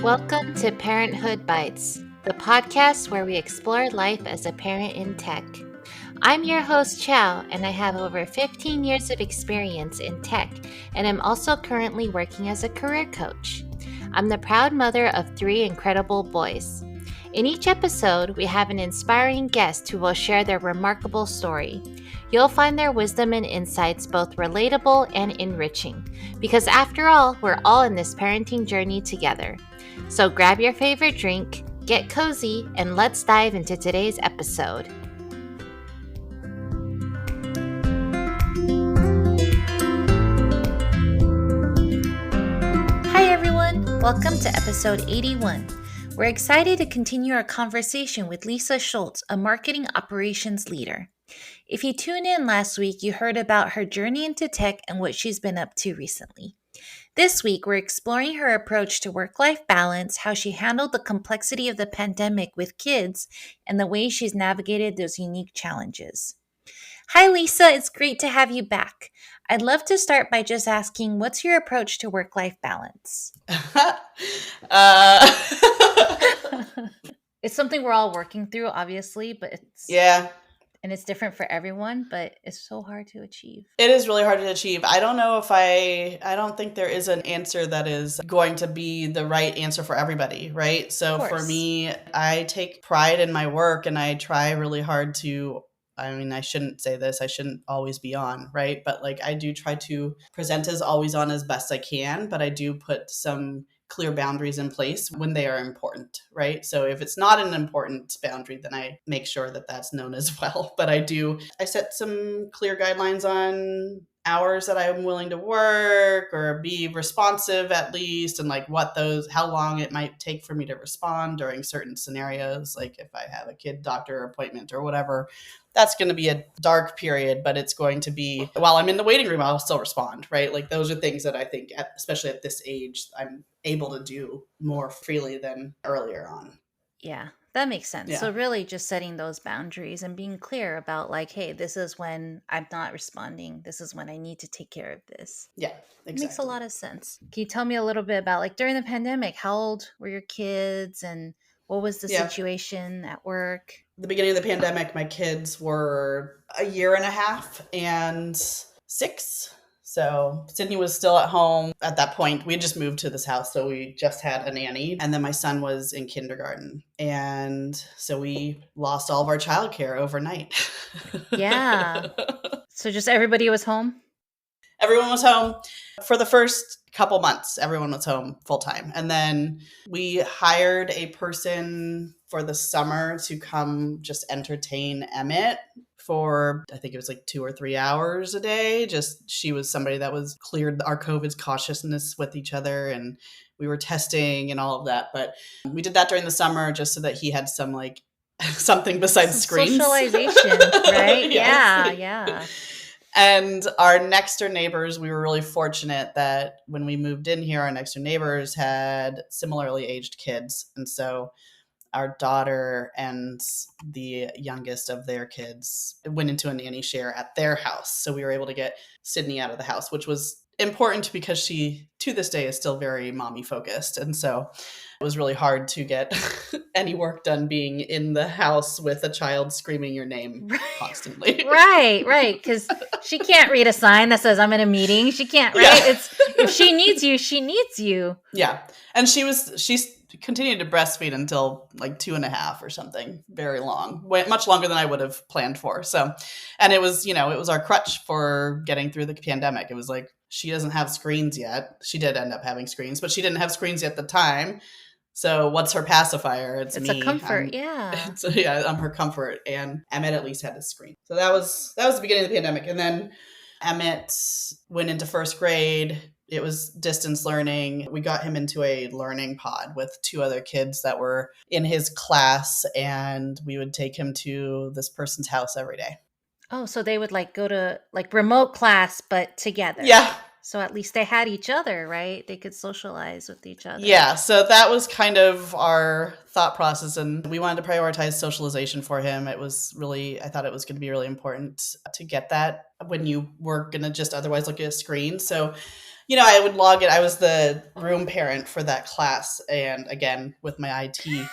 Welcome to Parenthood Bites, the podcast where we explore life as a parent in tech. I'm your host, Chow, and I have over 15 years of experience in tech, and I'm also currently working as a career coach. I'm the proud mother of 3 incredible boys. In each episode, we have an inspiring guest who will share their remarkable story. You'll find their wisdom and insights both relatable and enriching, because after all, we're all in this parenting journey together. So grab your favorite drink, get cozy, and let's dive into today's episode. Hi everyone, welcome to episode 81. We're excited to continue our conversation with Lisa Schultz, a marketing operations leader. If you tuned in last week, you heard about her journey into tech and what she's been up to recently. This week, we're exploring her approach to work-life balance, how she handled the complexity of the pandemic with kids, and the way she's navigated those unique challenges. Hi, Lisa. It's great to have you back. I'd love to start by just asking, what's your approach to work-life balance? It's something we're all working through, obviously, but it's different for everyone, but it's so hard to achieve. It is really hard to achieve. I don't know if I don't think there is an answer that is going to be the right answer for everybody, right? So for me, I take pride in my work and I try really hard to, I shouldn't say this, I shouldn't always be on, right? But I do try to present as always on as best I can, but I do put some clear boundaries in place when they are important, right? So if it's not an important boundary, then I make sure that that's known as well. But I set some clear guidelines on hours that I'm willing to work or be responsive at least, and how long it might take for me to respond during certain scenarios. Like if I have a kid doctor appointment or whatever, that's going to be a dark period, but it's going to be, while I'm in the waiting room, I'll still respond, right? Those are things that I think, especially at this age, I'm able to do more freely than earlier on. Yeah, that makes sense. Yeah. So really just setting those boundaries and being clear about hey, this is when I'm not responding. This is when I need to take care of this. Yeah, exactly. It makes a lot of sense. Can you tell me a little bit about during the pandemic, how old were your kids and what was the situation at work? The beginning of the pandemic, my kids were 1.5 years and 6. So Sydney was still at home at that point. We had just moved to this house, so we just had a nanny. And then my son was in kindergarten. And so we lost all of our childcare overnight. Yeah. So just everybody was home? Everyone was home. For the first couple months, everyone was home full time. And then we hired a person for the summer to come just entertain Emmett for, I think it was 2 or 3 hours a day. She was somebody that was cleared our COVID cautiousness with each other, and we were testing and all of that. But we did that during the summer just so that he had some something besides screens. Socialization, right? Yeah. And our next door neighbors, we were really fortunate that when we moved in here, our next door neighbors had similarly aged kids. And so our daughter and the youngest of their kids went into a nanny share at their house. So we were able to get Sydney out of the house, which was important because she, to this day, is still very mommy focused. And so it was really hard to get any work done being in the house with a child screaming your name constantly. Right. Because she can't read a sign that says I'm in a meeting. She can't, right? Yeah. If she needs you, she needs you. Yeah. And she continued to breastfeed until 2.5 or something, very long, much longer than I would have planned for. So, and it was our crutch for getting through the pandemic. It was she doesn't have screens yet. She did end up having screens, but she didn't have screens at the time. So what's her pacifier? It's me. It's a comfort, I'm her comfort. And Emmett at least had a screen. So that was the beginning of the pandemic. And then Emmett went into first grade. It was distance learning. We got him into a learning pod with 2 other kids that were in his class, and we would take him to this person's house every day. Oh, so they would go to remote class, but together. Yeah. So at least they had each other, right? They could socialize with each other. Yeah. So that was kind of our thought process. And we wanted to prioritize socialization for him. I thought it was going to be really important to get that when you were going to just otherwise look at a screen. So I would log in. I was the room parent for that class. And again, with my IT,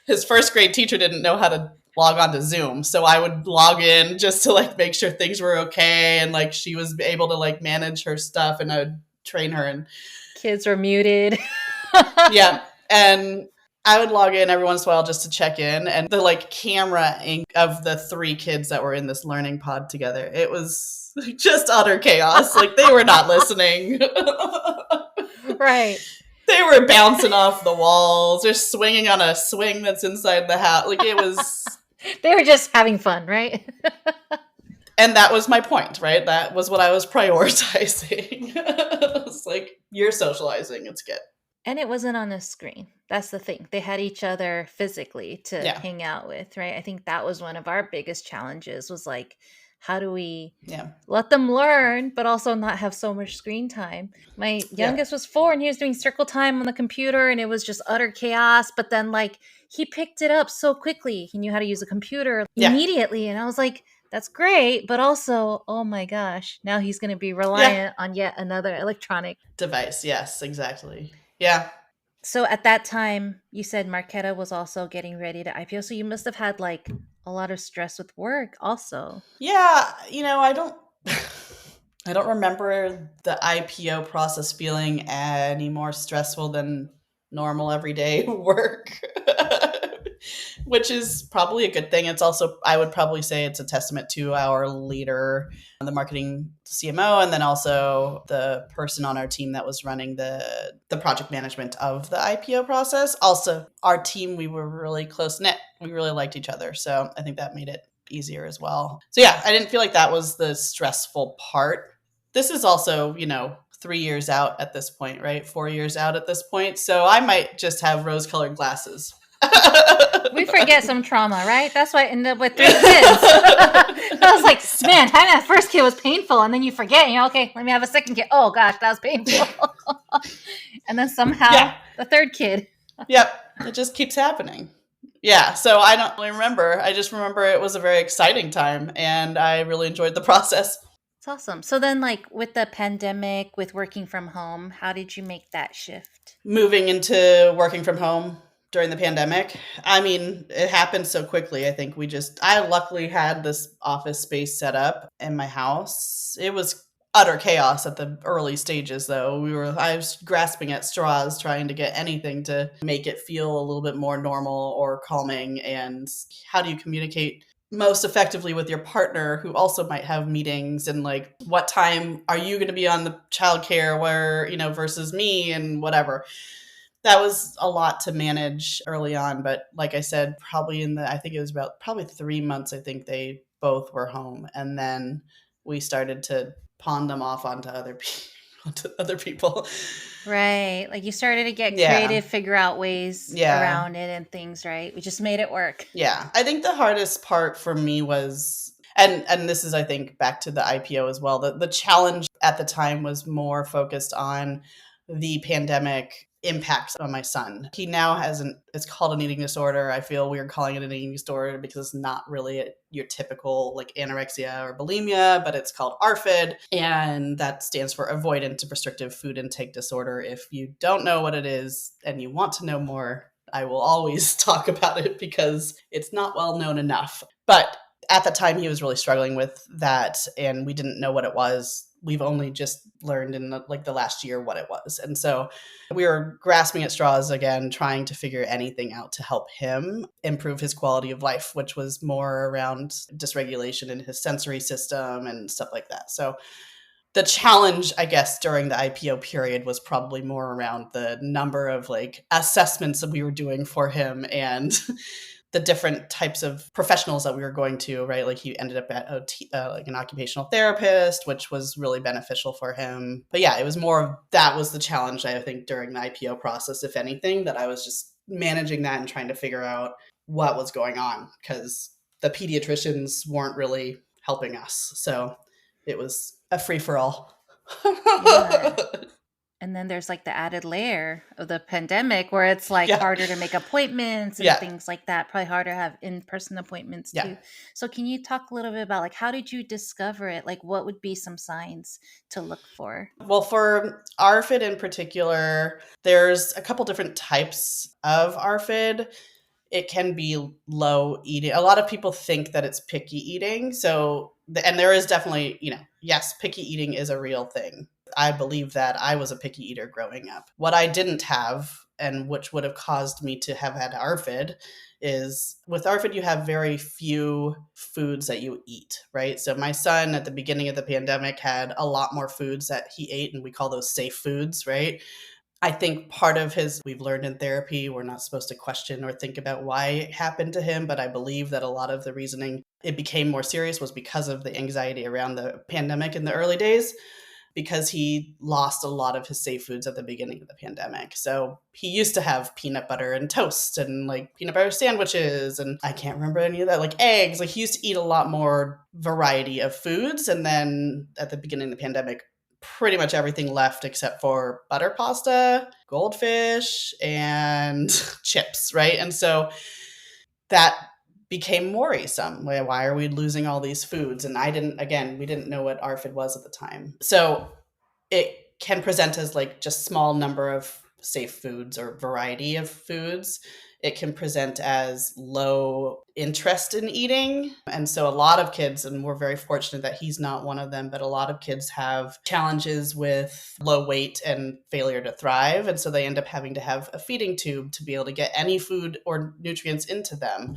his first grade teacher didn't know how to log on to Zoom. So I would log in just to like make sure things were okay. And like she was able to like manage her stuff, and I would train her. And kids were muted. yeah. And I would log in every once in a while just to check in. And the like camera of the 3 kids that were in this learning pod together, it was just utter chaos. Like they were not listening. Right. They were bouncing off the walls. They're swinging on a swing that's inside the house. Like it was. They were just having fun, right? And that was my point, right? That was what I was prioritizing. It's like, you're socializing. It's good. And it wasn't on a screen. That's the thing. They had each other physically to hang out with, right? I think that was one of our biggest challenges, was like, how do we let them learn, but also not have so much screen time? My youngest was 4 and he was doing circle time on the computer and it was just utter chaos. But then like he picked it up so quickly. He knew how to use a computer immediately. And I was like, that's great. But also, oh my gosh, now he's going to be reliant on yet another electronic device. Yes, exactly. Yeah. So at that time, you said Marquetta was also getting ready to IPO. So you must have had like a lot of stress with work also. Yeah. I don't remember the IPO process feeling any more stressful than normal everyday work, which is probably a good thing. It's also, I would probably say it's a testament to our leader, the marketing CMO, and then also the person on our team that was running the project management of the IPO process. Also, our team, we were really close knit. We really liked each other. So I think that made it easier as well. So yeah, I didn't feel like that was the stressful part. This is also, 3 years out at this point, right? 4 years out at this point. So I might just have rose-colored glasses. We forget some trauma, right? That's why I ended up with 3 kids. I was like, man, having that first kid was painful. And then you forget, and you're okay, let me have a second kid. Oh gosh, that was painful. And then somehow the 3rd kid. Yep. It just keeps happening. Yeah. So I don't really remember. I just remember it was a very exciting time and I really enjoyed the process. It's awesome. So then like with the pandemic, with working from home, how did you make that shift? Moving into working from home during the pandemic, I mean, it happened so quickly. I think I luckily had this office space set up in my house. It was utter chaos at the early stages though. I was grasping at straws trying to get anything to make it feel a little bit more normal or calming. And how do you communicate most effectively with your partner who also might have meetings, and like what time are you going to be on the childcare where, versus me and whatever. That was a lot to manage early on. But like I said, probably I think it was about probably 3 months, I think they both were home. And then we started to pawn them off onto other people. Right. Like you started to get creative, figure out ways around it and things, right? We just made it work. Yeah. I think the hardest part for me was, and this is, I think, back to the IPO as well, the challenge at the time was more focused on the pandemic impact on my son. He now it's called an eating disorder. I feel weird calling it an eating disorder because it's not really your typical like anorexia or bulimia, but it's called ARFID, and that stands for avoidant restrictive food intake disorder. If you don't know what it is and you want to know more, I will always talk about it because it's not well known enough. But at the time, he was really struggling with that, and we didn't know what it was. We've only just learned in the last year what it was. And so we were grasping at straws again, trying to figure anything out to help him improve his quality of life, which was more around dysregulation in his sensory system and stuff like that. So the challenge, I guess, during the IPO period was probably more around the number of like assessments that we were doing for him and the different types of professionals that we were going to, right? Like he ended up at like an occupational therapist, which was really beneficial for him. But yeah, it was more of that was the challenge, I think, during the IPO process, if anything, that I was just managing that and trying to figure out what was going on because the pediatricians weren't really helping us. So it was a free for all. Yeah. And then there's like the added layer of the pandemic where it's like harder to make appointments and things like that. Probably harder to have in-person appointments too. So can you talk a little bit about like how did you discover it? Like what would be some signs to look for? Well, for ARFID in particular, there's a couple different types of ARFID. It can be low eating. A lot of people think that it's picky eating. So, and there is definitely, yes, picky eating is a real thing. I believe that. I was a picky eater growing up. What I didn't have, and which would have caused me to have had ARFID, is with ARFID, you have very few foods that you eat, right? So my son at the beginning of the pandemic had a lot more foods that he ate, and we call those safe foods, right? I think part of we've learned in therapy, we're not supposed to question or think about why it happened to him, but I believe that a lot of the reasoning it became more serious was because of the anxiety around the pandemic in the early days, because he lost a lot of his safe foods at the beginning of the pandemic. So he used to have peanut butter and toast and like peanut butter sandwiches, and I can't remember any of that, like eggs. Like he used to eat a lot more variety of foods. And then at the beginning of the pandemic, pretty much everything left except for butter pasta, goldfish, and chips, right? And so that became worrisome. Why are we losing all these foods? And we didn't know what ARFID was at the time. So it can present as like just small number of safe foods or variety of foods. It can present as low interest in eating. And so a lot of kids, and we're very fortunate that he's not one of them, but a lot of kids have challenges with low weight and failure to thrive. And so they end up having to have a feeding tube to be able to get any food or nutrients into them.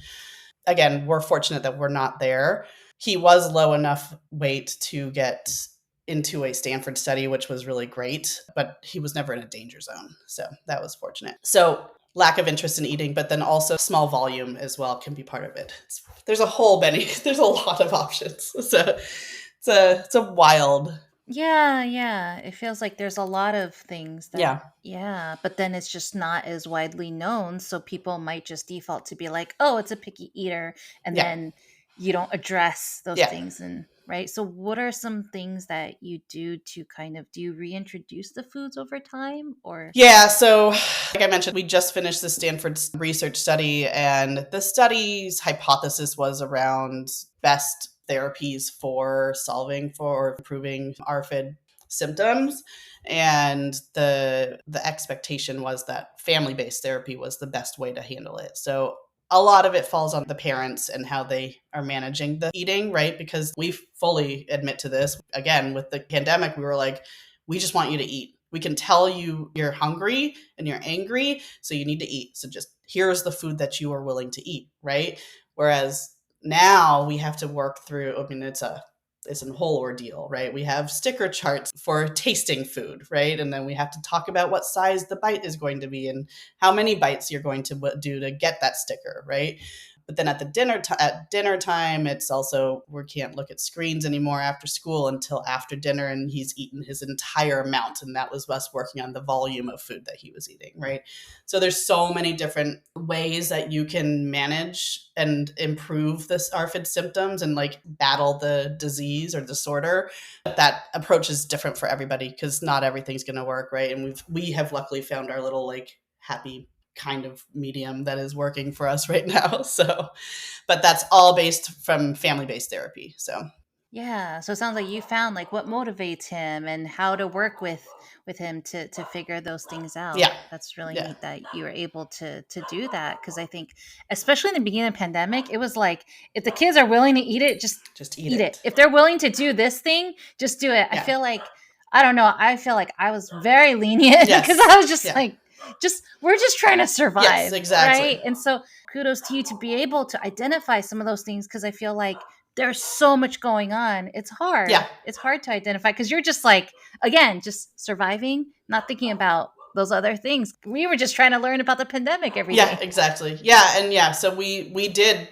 Again, we're fortunate that we're not there. He was low enough weight to get into a Stanford study, which was really great, but he was never in a danger zone. So that was fortunate. So lack of interest in eating, but then also small volume as well can be part of it. There's a lot of options. So it's a wild. Yeah. It feels like there's a lot of things that, but then it's just not as widely known. So people might just default to be like, oh, it's a picky eater. And then you don't address those things. And right. So what are some things that you do to do you reintroduce the foods over time or? Yeah. So like I mentioned, we just finished the Stanford research study, and the study's hypothesis was around best therapies for solving for improving ARFID symptoms. And the expectation was that family-based therapy was the best way to handle it. So a lot of it falls on the parents and how they are managing the eating, right? Because we fully admit to this. Again, with the pandemic, we were like, we just want you to eat. We can tell you you're hungry and you're angry, so you need to eat. So just here's the food that you are willing to eat, right? Whereas now we have to work through, it's a whole ordeal, right? We have sticker charts for tasting food, right? And then we have to talk about what size the bite is going to be and how many bites you're going to do to get that sticker, right? But then at dinner time, it's also, we can't look at screens anymore after school until after dinner, and he's eaten his entire amount. And that was us working on the volume of food that he was eating, right? So there's so many different ways that you can manage and improve this ARFID symptoms and like battle the disease or disorder. But that approach is different for everybody because not everything's going to work, right? And we have luckily found our little like happy kind of medium that is working for us right now. So, but that's all based from family-based therapy. So yeah, so it sounds like you found like what motivates him and how to work with him to figure those things out. That's really neat that you were able to do that, because I think especially in the beginning of the pandemic, it was like if the kids are willing to eat it, just eat it. If they're willing to do this thing, just do it. I feel like I feel like I was very lenient because I was just like we're just trying to survive. Yes, exactly. Right. And so kudos to you to be able to identify some of those things, because I feel like there's so much going on. It's hard. It's hard to identify because you're just like, again, just surviving, not thinking about those other things. We were just trying to learn about the pandemic every day. Yeah, exactly. Yeah, and yeah, so we did,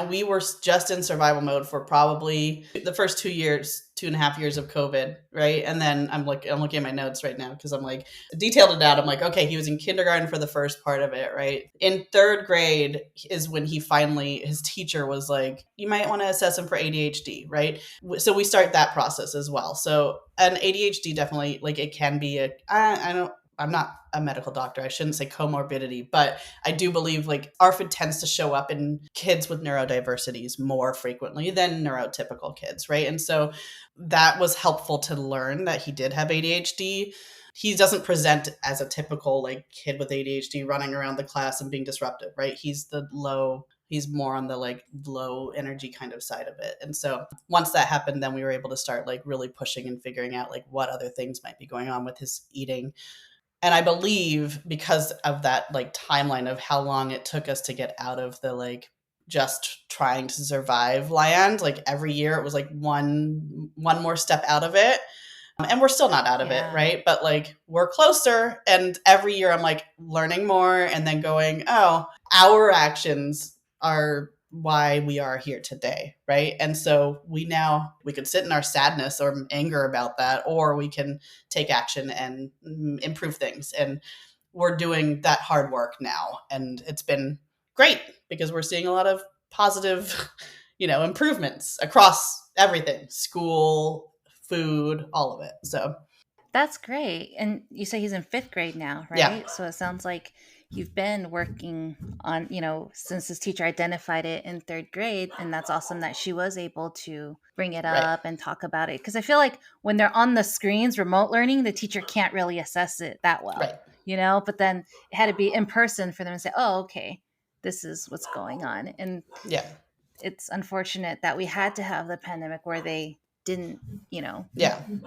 we were just in survival mode for probably the first 2 years, 2.5 years of COVID, right? And then I'm looking at my notes right now because I'm like detailed it out. I'm like, okay, he was in kindergarten for the first part of it, right? In third grade is when his teacher was like, you might want to assess him for ADHD, right? So we start that process as well. So an ADHD definitely, like, it can be I'm not a medical doctor. I shouldn't say comorbidity, but I do believe like ARFID tends to show up in kids with neurodiversities more frequently than neurotypical kids, right? And so that was helpful to learn that he did have ADHD. He doesn't present as a typical like kid with ADHD running around the class and being disruptive, right? He's more on the like low energy kind of side of it. And so once that happened, then we were able to start like really pushing and figuring out like what other things might be going on with his eating. And I believe because of that like timeline of how long it took us to get out of the like just trying to survive land, like every year it was like one more step out of it. And we're still not out of it, right? But like we're closer. And every year I'm like learning more and then going, oh, our actions are why we are here today, right? And so we could sit in our sadness or anger about that, or we can take action and improve things. And we're doing that hard work now. And it's been great because we're seeing a lot of positive, improvements across everything, school, food, all of it. So that's great. And you say he's in fifth grade now, right? Yeah. So it sounds like you've been working on, since his teacher identified it in third grade. And that's awesome that she was able to bring it up and talk about it. Because I feel like when they're on the screens, remote learning, the teacher can't really assess it that well, but then it had to be in person for them to say, oh, okay, this is what's going on. And it's unfortunate that we had to have the pandemic where they didn't,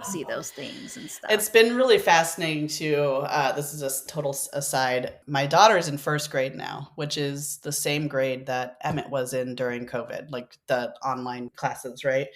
see those things and stuff. It's been really fascinating too. This is a total aside. My daughter's in first grade now, which is the same grade that Emmett was in during COVID, like the online classes, right?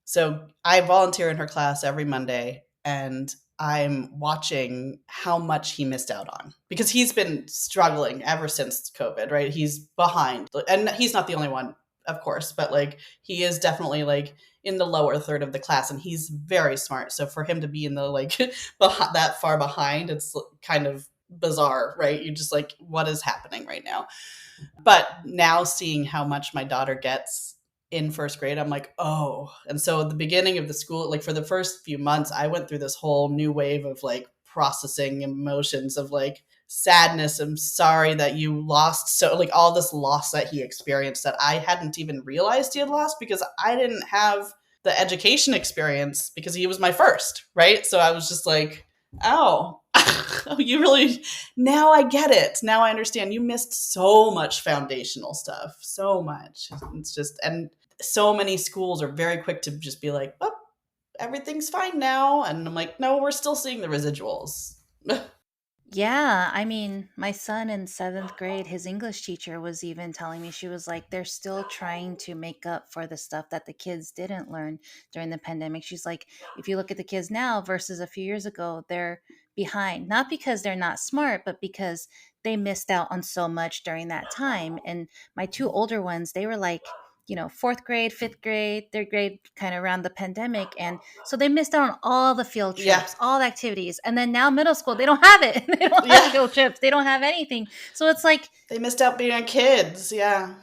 So I volunteer in her class every Monday, and I'm watching how much he missed out on because he's been struggling ever since COVID, right? He's behind, and he's not the only one, of course, but like he is definitely like in the lower third of the class, and he's very smart. So for him to be in the like that far behind, it's kind of bizarre, right? You just like, what is happening right now? But now seeing how much my daughter gets in first grade, I'm like, oh. And so at the beginning of the school, like for the first few months, I went through this whole new wave of like processing emotions of like sadness. I'm sorry that you lost. So like all this loss that he experienced that I hadn't even realized he had lost because I didn't have the education experience because he was my first, right? So I was just like, oh, you really, now I get it. Now I understand. You missed so much foundational stuff, so much. It's just, and so many schools are very quick to just be like, oh, everything's fine now. And I'm like, no, we're still seeing the residuals. Yeah, I mean, my son in seventh grade, his English teacher was even telling me, she was like, they're still trying to make up for the stuff that the kids didn't learn during the pandemic. She's like, if you look at the kids now versus a few years ago, they're behind, not because they're not smart, but because they missed out on so much during that time. And my two older ones, they were like, fourth grade, fifth grade, third grade, kind of around the pandemic. And so they missed out on all the field trips, all the activities. And then now middle school, they don't have it. They don't have field trips. They don't have anything. So it's like, they missed out being kids. Yeah.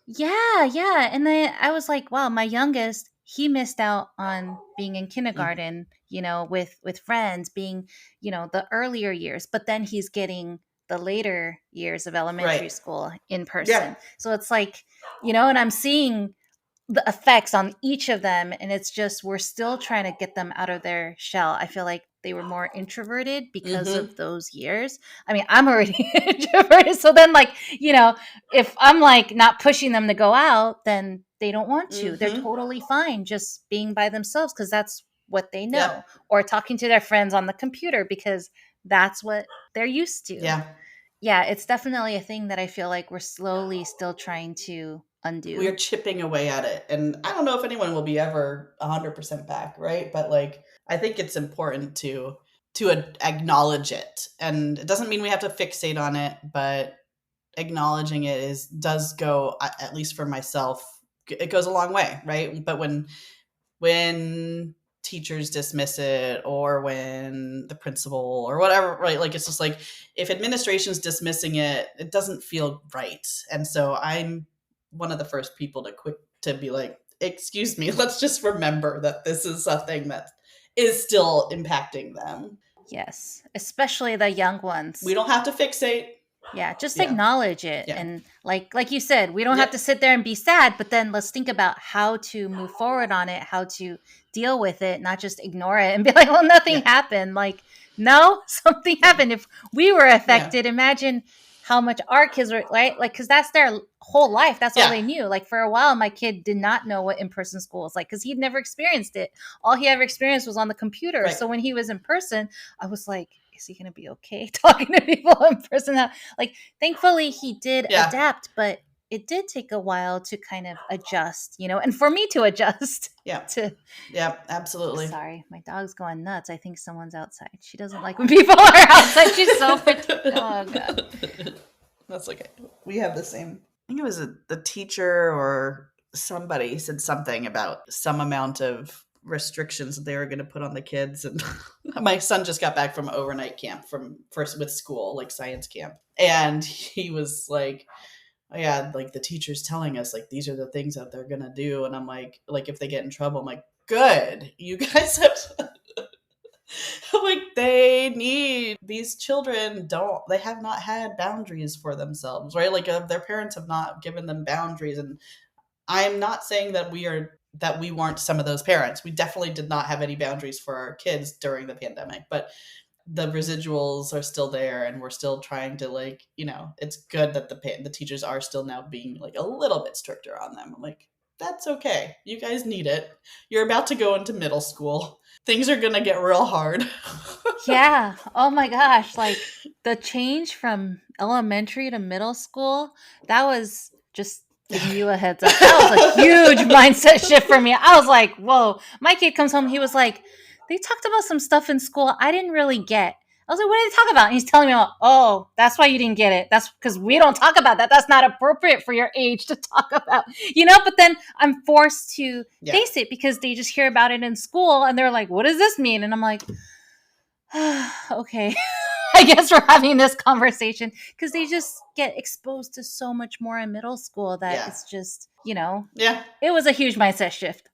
Yeah. And then I was like, wow, my youngest, he missed out on being in kindergarten, with friends, being, the earlier years, but then he's getting the later years of elementary school in person. So it's like, and I'm seeing the effects on each of them, and it's just, we're still trying to get them out of their shell. I feel like they were more introverted because of those years. I mean, I'm already introverted, so then like, if I'm like not pushing them to go out, then they don't want to. They're totally fine just being by themselves because that's what they know, or talking to their friends on the computer because that's what they're used to. Yeah, it's definitely a thing that I feel like we're slowly still trying to undo. We're chipping away at it. And I don't know if anyone will be ever 100% back, right? But like, I think it's important to acknowledge it. And it doesn't mean we have to fixate on it, but acknowledging it does go, at least for myself, it goes a long way, right? But when teachers dismiss it, or when the principal or whatever, right? Like, it's just like, if administration's dismissing it, it doesn't feel right. And so I'm one of the first people to be like, excuse me, let's just remember that this is a thing that is still impacting them. Yes, especially the young ones. We don't have to fixate. Yeah, just acknowledge it. Yeah. And like you said, we don't have to sit there and be sad, but then let's think about how to move forward on it, how to deal with it, not just ignore it and be like, well, nothing happened. Like, no, something happened. If we were affected, imagine how much our kids were, right? Like, because that's their whole life. That's all they knew. Like, for a while, my kid did not know what in-person school was like, because he'd never experienced it. All he ever experienced was on the computer. Right. So when he was in person, I was like, is he going to be okay talking to people in person? Like, thankfully he did adapt, but it did take a while to kind of adjust, and for me to adjust. Yeah. Absolutely. Sorry, my dog's going nuts. I think someone's outside. She doesn't like when people are outside. She's so oh God. That's okay. We have the same. I think it was the teacher or somebody said something about some amount of restrictions that they were going to put on the kids. And my son just got back from overnight camp with school, like science camp. And he was like, oh, yeah, like the teacher's telling us, like, these are the things that they're going to do. And I'm like, if they get in trouble, I'm like, good. You guys have I'm like, these children they have not had boundaries for themselves, right? Like, their parents have not given them boundaries. And I'm not saying that we weren't some of those parents. We definitely did not have any boundaries for our kids during the pandemic, but the residuals are still there, and we're still trying to, like, it's good that the teachers are still now being like a little bit stricter on them. I'm like, that's okay. You guys need it. You're about to go into middle school. Things are going to get real hard. Yeah. Oh my gosh. Like, the change from elementary to middle school, that was just giving you a heads up. That was a huge mindset shift for me. I was like, whoa. My kid comes home. He was like, they talked about some stuff in school I didn't really get. I was like, what did they talk about? And he's telling me, oh, that's why you didn't get it. That's because we don't talk about that. That's not appropriate for your age to talk about, but then I'm forced to face it because they just hear about it in school and they're like, what does this mean? And I'm like, okay, I guess we're having this conversation, because they just get exposed to so much more in middle school that it's just, it was a huge mindset shift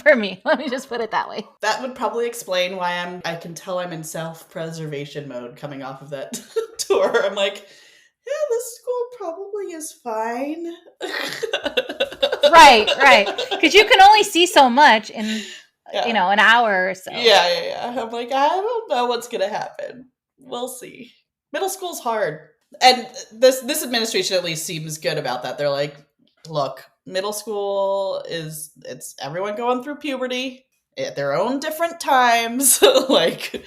for me. Let me just put it that way. That would probably explain why I can tell I'm in self-preservation mode coming off of that tour. I'm like, yeah, this school probably is fine. Right. Because you can only see so much in an hour or so. Yeah. I'm like, I don't know what's going to happen. We'll see. Middle school's hard. And this administration at least seems good about that. They're like, look, middle school it's everyone going through puberty at their own different times. Like,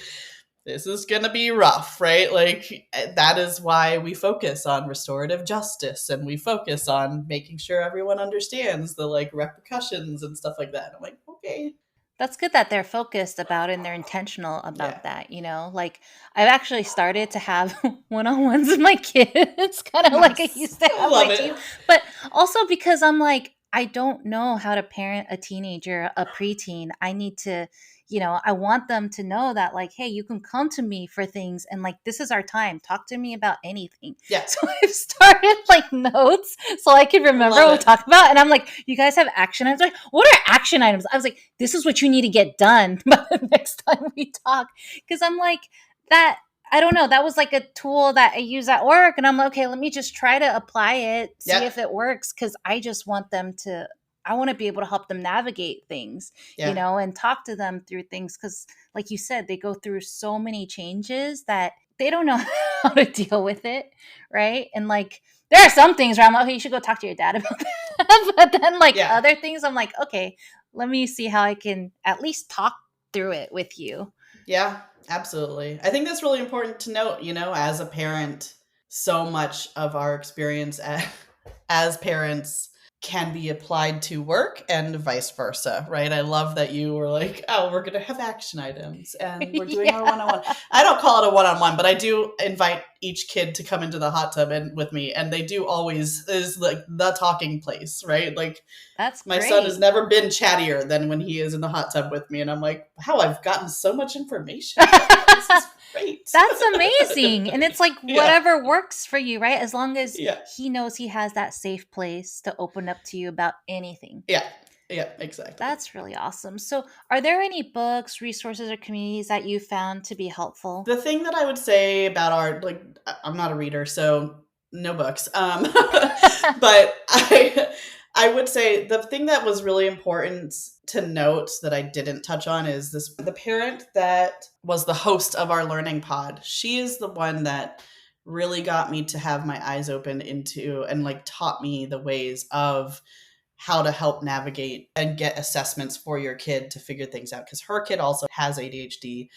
this is going to be rough, right? Like, that is why we focus on restorative justice, and we focus on making sure everyone understands the, like, repercussions and stuff like that. I'm like, okay. That's good that they're focused about and they're intentional about that, Like, I've actually started to have one-on-ones with my kids, kind of like I used to have my team. But also because I'm like, I don't know how to parent a teenager, a preteen. I need to, I want them to know that, like, hey, you can come to me for things, and, like, this is our time. Talk to me about anything. Yeah. So I've started, like, notes so I can remember what we talk about. And I'm like, you guys have action items? Like, what are action items? I was like, this is what you need to get done by the next time we talk. Because I'm like, that, I don't know, that was like a tool that I use at work. And I'm like, okay, let me just try to apply it, see if it works. Because I just want them to, I want to be able to help them navigate things, and talk to them through things. Because, like you said, they go through so many changes that they don't know how to deal with it, right? And, like, there are some things where I'm like, okay, you should go talk to your dad about that. But then, like, other things, I'm like, okay, let me see how I can at least talk through it with you. Yeah, absolutely. I think that's really important to note, as a parent, so much of our experience as parents can be applied to work and vice versa, right? I love that you were like, oh, we're going to have action items and we're doing our one-on-one. I don't call it a one-on-one, but I do invite each kid to come into the hot tub and with me. And they do always is like the talking place, right? Like that's my great. son has never been chattier than when he is in the hot tub with me. And I'm like, wow, I've gotten so much information. This is great. That's amazing. And it's like whatever works for you, right? As long as he knows he has that safe place to open up to you about anything. Yeah, exactly. That's really awesome. So are there any books, resources, or communities that you found to be helpful? The thing that I would say about our, like, I'm not a reader, so no books. But I would say the thing that was really important to note that I didn't touch on is the parent that was the host of our learning pod. She is the one that really got me to have my eyes open into and like taught me the ways of how to help navigate and get assessments for your kid to figure things out. Because her kid also has ADHD,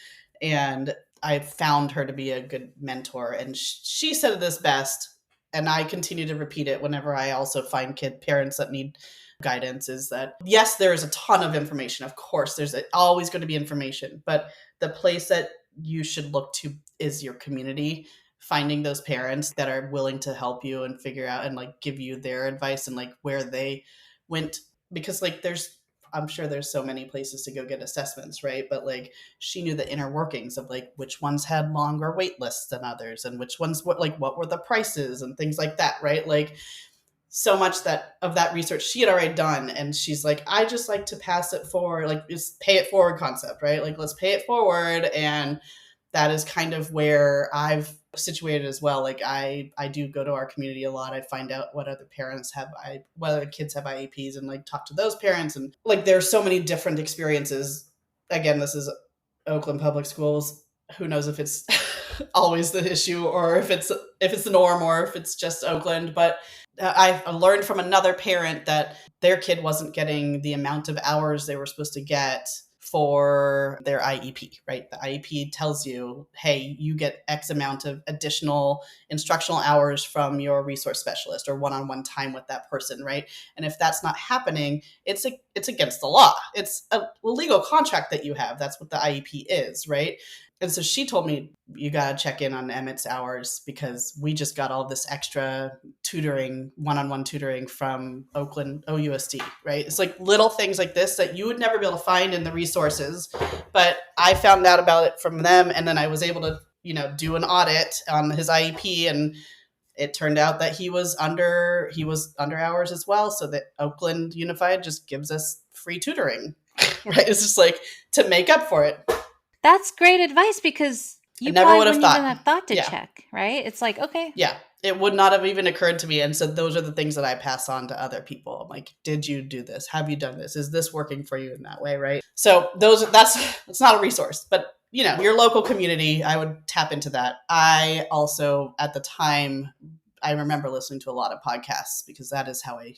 and I found her to be a good mentor. And she said this best, and I continue to repeat it whenever I also find parents that need guidance, is that yes, there is a ton of information. Of course, there's always going to be information, but the place that you should look to is your community, finding those parents that are willing to help you and figure out and like give you their advice and like where they went, because like I'm sure there's so many places to go get assessments, right? But like she knew the inner workings of like which ones had longer wait lists than others and which ones what were the prices and things like that, right? Like so much of that research she had already done, and she's like, I just like to pass it forward, like it's pay it forward concept, right? Like let's pay it forward. And that is kind of where I've situated as well. Like I do go to our community a lot. I find out what other parents have, whether kids have IEPs, and like talk to those parents. And like there's so many different experiences. Again, this is Oakland Public Schools. Who knows if it's always the issue or if it's the norm or if it's just Oakland. But I learned from another parent that their kid wasn't getting the amount of hours they were supposed to get for their IEP, right? The IEP tells you, hey, you get X amount of additional instructional hours from your resource specialist or one-on-one time with that person, right? And if that's not happening, it's against the law. It's a legal contract that you have. That's what the IEP is, right? And so she told me, you got to check in on Emmett's hours because we just got all this extra tutoring, one-on-one tutoring from Oakland OUSD, right? It's like little things like this that you would never be able to find in the resources. But I found out about it from them. And then I was able to, do an audit on his IEP. And it turned out that he was under hours as well. So that Oakland Unified just gives us free tutoring, right? It's just like to make up for it. That's great advice because you never would have thought to check, right? It's like, okay. Yeah, it would not have even occurred to me. And so those are the things that I pass on to other people. I'm like, did you do this? Have you done this? Is this working for you in that way, right? So it's not a resource, but your local community, I would tap into that. I also, at the time, I remember listening to a lot of podcasts because that is how I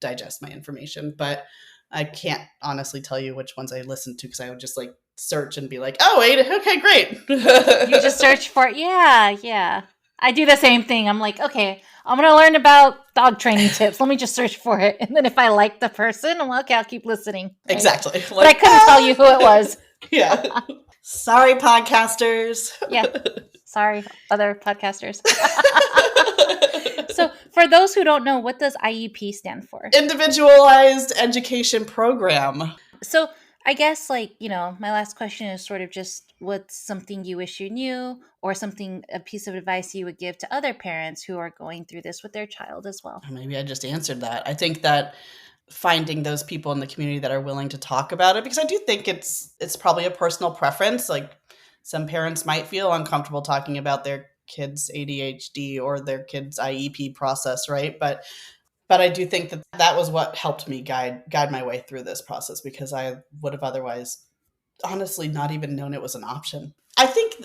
digest my information. But I can't honestly tell you which ones I listened to because I would just like search and be like, oh, wait, okay, great. You just search for it. Yeah. I do the same thing. I'm like, okay, I'm going to learn about dog training tips. Let me just search for it. And then if I like the person, I'm like, okay, I'll keep listening. Right? Exactly. But I couldn't tell you who it was. Yeah. Sorry, podcasters. Yeah. Sorry, other podcasters. So for those who don't know, what does IEP stand for? Individualized Education Program. So I guess my last question is sort of just what's something you wish you knew or a piece of advice you would give to other parents who are going through this with their child as well? Maybe I just answered that. I think that finding those people in the community that are willing to talk about it, because I do think it's probably a personal preference. Like some parents might feel uncomfortable talking about their kids' ADHD or their kids' IEP process, right? But I do think that was what helped me guide my way through this process, because I would have otherwise honestly not even known it was an option. I think,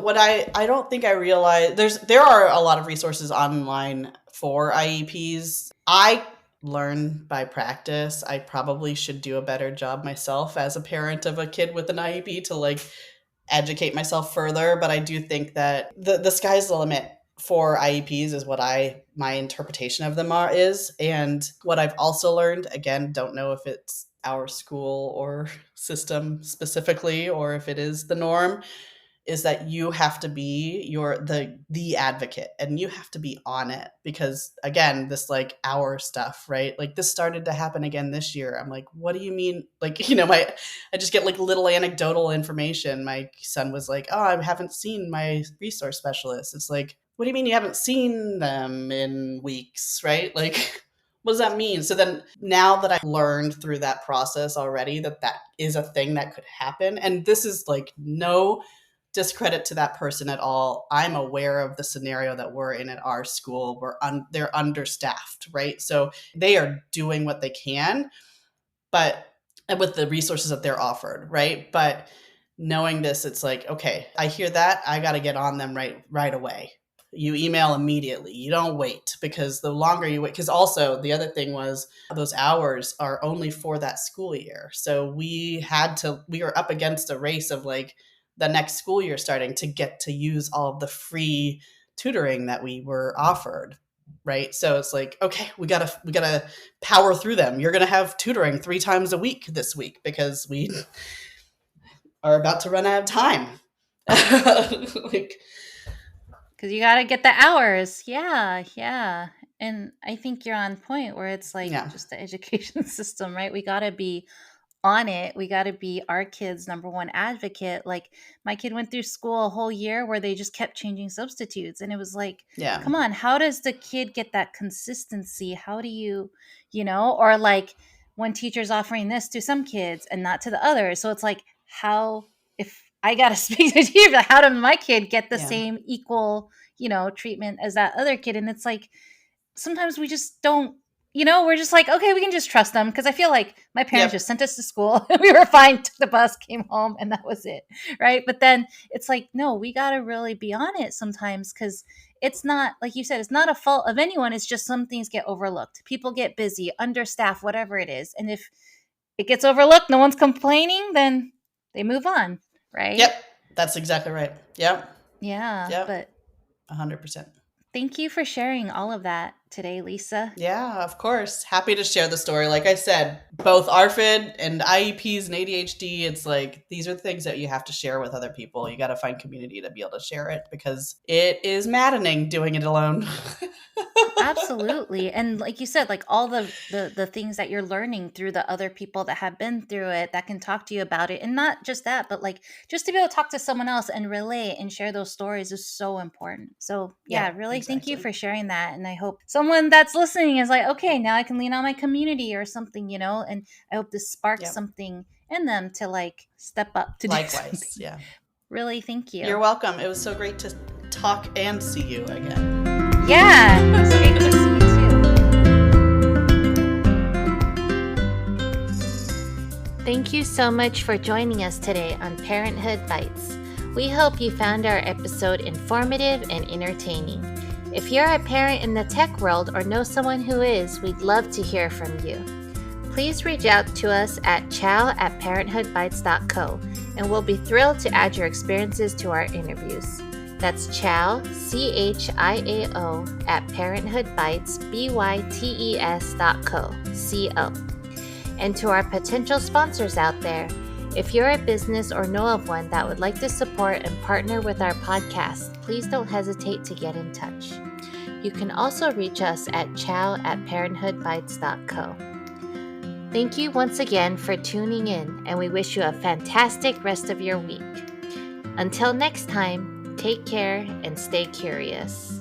what I don't think I realized, there are a lot of resources online for IEPs. I learn by practice. I probably should do a better job myself as a parent of a kid with an IEP to like educate myself further. But I do think that the sky's the limit for IEPs is what my interpretation of them is. And what I've also learned, again, don't know if it's our school or system specifically, or if it is the norm, is that you have to be the advocate, and you have to be on it, because again, this like our stuff, right? Like this started to happen again this year. I'm like, what do you mean? Like, I just get like little anecdotal information. My son was like, oh, I haven't seen my resource specialist. It's like, what do you mean you haven't seen them in weeks, right? Like, what does that mean? So then now that I've learned through that process already that is a thing that could happen, and this is like no discredit to that person at all. I'm aware of the scenario that we're in at our school. They're understaffed, right? So they are doing what they can, but with the resources that they're offered, right? But knowing this, it's like, okay, I hear that. I got to get on them right away. You email immediately. You don't wait, because the longer you wait, because also the other thing was those hours are only for that school year. So we were up against a race of like the next school year starting to get to use all of the free tutoring that we were offered. Right. So it's like, okay, we gotta power through them. You're going to have tutoring 3 times a week this week because we are about to run out of time. Like, because you got to get the hours. Yeah. And I think you're on point where it's like just the education system, right? We got to be on it. We got to be our kids' number one advocate. Like my kid went through school a whole year where they just kept changing substitutes. And it was like, come on, how does the kid get that consistency? How do you, or like when teachers offering this to some kids and not to the others. So it's like, if I got to speak to you, but how did my kid get the same equal, treatment as that other kid? And it's like, sometimes we just don't, we're just like, okay, we can just trust them. Cause I feel like my parents just sent us to school and we were fine, took the bus, came home, and that was it. Right. But then it's like, no, we got to really be on it sometimes. Cause it's not, like you said, it's not a fault of anyone. It's just some things get overlooked. People get busy, understaffed, whatever it is. And if it gets overlooked, no one's complaining, then they move on. Right. Yep. That's exactly right. Yep. Yeah. Yep. But 100%. Thank you for sharing all of that today, Lisa. Yeah, of course. Happy to share the story. Like I said, both ARFID and IEPs and ADHD, it's like, these are things that you have to share with other people. You got to find community to be able to share it, because it is maddening doing it alone. Absolutely. And like you said, like all the things that you're learning through the other people that have been through it, that can talk to you about it. And not just that, but like just to be able to talk to someone else and relate and share those stories is so important. So yeah, really exactly. Thank you for sharing that. And I hope someone that's listening is like, okay, now I can lean on my community or something, and I hope this sparks something in them to like step up to Likewise, do something. Really, thank you. You're welcome. It was so great to talk and see you again. Yeah, it's great to see you too. Thank you so much for joining us today on Parenthood Bites. We hope you found our episode informative and entertaining. If you're a parent in the tech world or know someone who is, we'd love to hear from you. Please reach out to us at chow@parenthoodbites.co, and we'll be thrilled to add your experiences to our interviews. That's chow, CHIAO, @parenthoodbites.co. And to our potential sponsors out there, if you're a business or know of one that would like to support and partner with our podcast, please don't hesitate to get in touch. You can also reach us at chow@parenthoodbites.co. Thank you once again for tuning in, and we wish you a fantastic rest of your week. Until next time, take care and stay curious.